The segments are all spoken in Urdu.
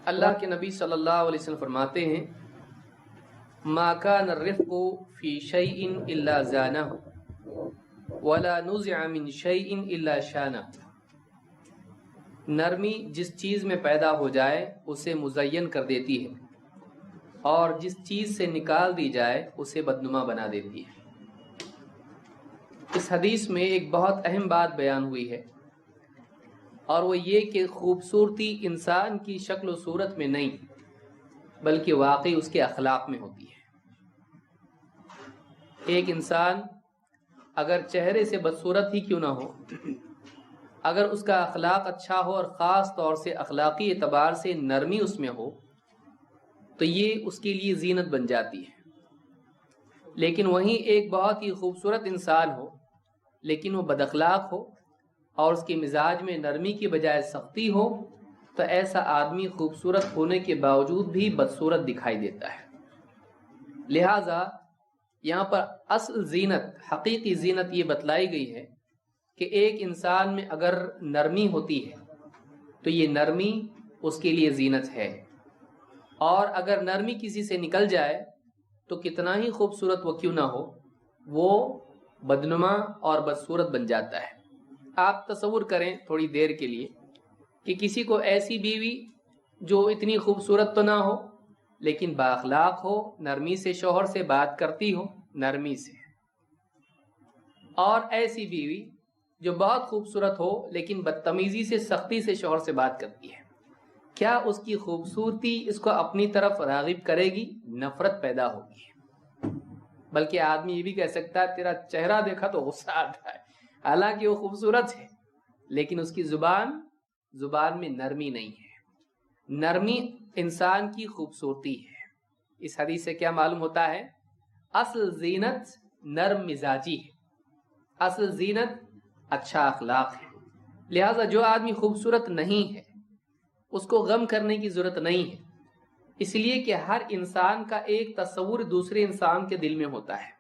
اللہ کے نبی صلی اللہ علیہ وسلم فرماتے ہیں ما کان الرفق فی شیء الا زانہ ولا نزع من شیء الا شانہ۔ نرمی جس چیز میں پیدا ہو جائے اسے مزین کر دیتی ہے، اور جس چیز سے نکال دی جائے اسے بدنما بنا دیتی ہے۔ اس حدیث میں ایک بہت اہم بات بیان ہوئی ہے، اور وہ یہ کہ خوبصورتی انسان کی شکل و صورت میں نہیں بلکہ واقعی اس کے اخلاق میں ہوتی ہے۔ ایک انسان اگر چہرے سے بدصورت ہی کیوں نہ ہو، اگر اس کا اخلاق اچھا ہو اور خاص طور سے اخلاقی اعتبار سے نرمی اس میں ہو تو یہ اس کے لیے زینت بن جاتی ہے۔ لیکن وہیں ایک بہت ہی خوبصورت انسان ہو لیکن وہ بد اخلاق ہو اور اس کے مزاج میں نرمی کی بجائے سختی ہو تو ایسا آدمی خوبصورت ہونے کے باوجود بھی بدصورت دکھائی دیتا ہے۔ لہٰذا یہاں پر اصل زینت، حقیقی زینت یہ بتلائی گئی ہے کہ ایک انسان میں اگر نرمی ہوتی ہے تو یہ نرمی اس کے لیے زینت ہے، اور اگر نرمی کسی سے نکل جائے تو کتنا ہی خوبصورت وہ کیوں نہ ہو وہ بدنما اور بدصورت بن جاتا ہے۔ آپ تصور کریں تھوڑی دیر کے لیے کہ کسی کو ایسی بیوی جو اتنی خوبصورت تو نہ ہو لیکن بااخلاق ہو، نرمی سے شوہر سے بات کرتی ہو، نرمی سے، اور ایسی بیوی جو بہت خوبصورت ہو لیکن بدتمیزی سے، سختی سے شوہر سے بات کرتی ہے، کیا اس کی خوبصورتی اس کو اپنی طرف راغب کرے گی؟ نفرت پیدا ہوگی۔ بلکہ آدمی یہ بھی کہہ سکتا ہے تیرا چہرہ دیکھا تو غصہ آتا ہے، حالانکہ وہ خوبصورت ہے لیکن اس کی زبان میں نرمی نہیں ہے۔ نرمی انسان کی خوبصورتی ہے۔ اس حدیث سے کیا معلوم ہوتا ہے؟ اصل زینت نرم مزاجی ہے، اصل زینت اچھا اخلاق ہے۔ لہٰذا جو آدمی خوبصورت نہیں ہے اس کو غم کرنے کی ضرورت نہیں ہے، اس لیے کہ ہر انسان کا ایک تصور دوسرے انسان کے دل میں ہوتا ہے،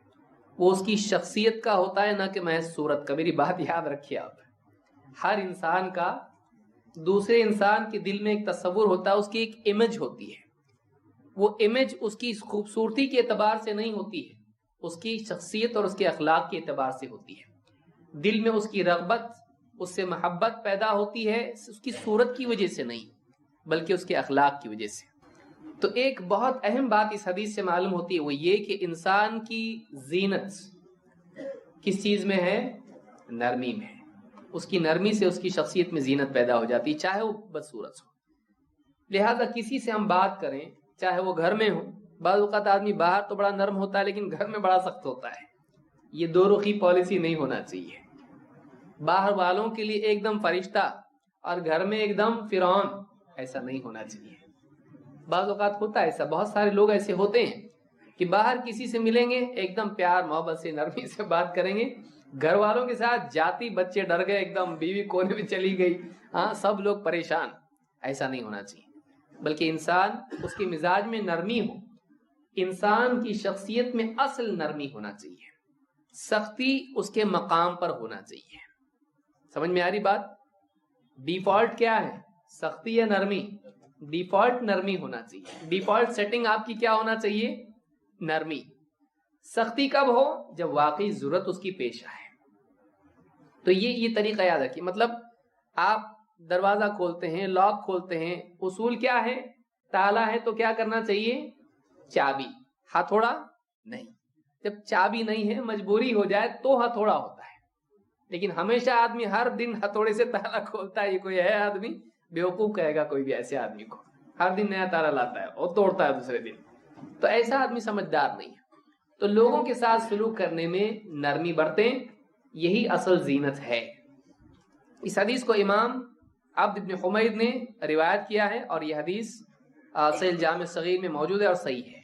وہ اس کی شخصیت کا ہوتا ہے نہ کہ محض صورت کا۔ میری بات یاد رکھیے آپ، ہر انسان کا دوسرے انسان کے دل میں ایک تصور ہوتا ہے، اس کی ایک امیج ہوتی ہے۔ وہ امیج اس کی خوبصورتی کے اعتبار سے نہیں ہوتی ہے، اس کی شخصیت اور اس کے اخلاق کے اعتبار سے ہوتی ہے۔ دل میں اس کی رغبت، اس سے محبت پیدا ہوتی ہے اس کی صورت کی وجہ سے نہیں بلکہ اس کے اخلاق کی وجہ سے۔ تو ایک بہت اہم بات اس حدیث سے معلوم ہوتی ہے، وہ یہ کہ انسان کی زینت کس چیز میں ہے؟ نرمی میں ہے۔ اس کی نرمی سے اس کی شخصیت میں زینت پیدا ہو جاتی، چاہے وہ بدصورت ہو۔ لہذا کسی سے ہم بات کریں چاہے وہ گھر میں ہو، بعض اوقات آدمی باہر تو بڑا نرم ہوتا ہے لیکن گھر میں بڑا سخت ہوتا ہے۔ یہ دو رخی پالیسی نہیں ہونا چاہیے۔ باہر والوں کے لیے ایک دم فرشتہ اور گھر میں ایک دم فرعون، ایسا نہیں ہونا چاہیے۔ بعض اوقات ہوتا ہے ایسا، بہت سارے لوگ ایسے ہوتے ہیں کہ باہر کسی سے ملیں گے ایک دم پیار محبت سے نرمی سے بات کریں گے، گھر والوں کے ساتھ جاتی بچے ڈر گئے، ایک دم بیوی کونے میں چلی گئی، ہاں سب لوگ پریشان۔ ایسا نہیں ہونا چاہیے، بلکہ انسان اس کے مزاج میں نرمی ہو، انسان کی شخصیت میں اصل نرمی ہونا چاہیے، سختی اس کے مقام پر ہونا چاہیے۔ سمجھ میں آ رہی بات؟ ڈیفالٹ کیا ہے؟ سختی یا نرمی؟ ڈیفالٹ نرمی ہونا چاہیے۔ ڈیفالٹ سیٹنگ آپ کی کیا ہونا چاہیے؟ نرمی۔ سختی کب ہو؟ جب واقعی ضرورت اس کی پیش آئے۔ تو یہ طریقہ یاد رکھیے۔ مطلب آپ دروازہ کھولتے ہیں، لاک کھولتے ہیں، اصول کیا ہے؟ تالا ہے تو کیا کرنا چاہیے؟ چابی، ہتھوڑا نہیں۔ جب چابی نہیں ہے، مجبوری ہو جائے تو ہتھوڑا ہوتا ہے، لیکن ہمیشہ آدمی ہر دن ہتھوڑے سے تالا کھولتا ہے، یہ کوئی ہے آدمی؟ بیوقوف کہے گا کوئی بھی ایسے آدمی کو، ہر دن نیا تالا لاتا ہے اور توڑتا ہے دوسرے دن، تو ایسا آدمی سمجھدار نہیں ہے۔ تو لوگوں کے ساتھ سلوک کرنے میں نرمی برتیں، یہی اصل زینت ہے۔ اس حدیث کو امام عبد بن حمید نے روایت کیا ہے، اور یہ حدیث صحیح الجامع الصغیر میں موجود ہے اور صحیح ہے۔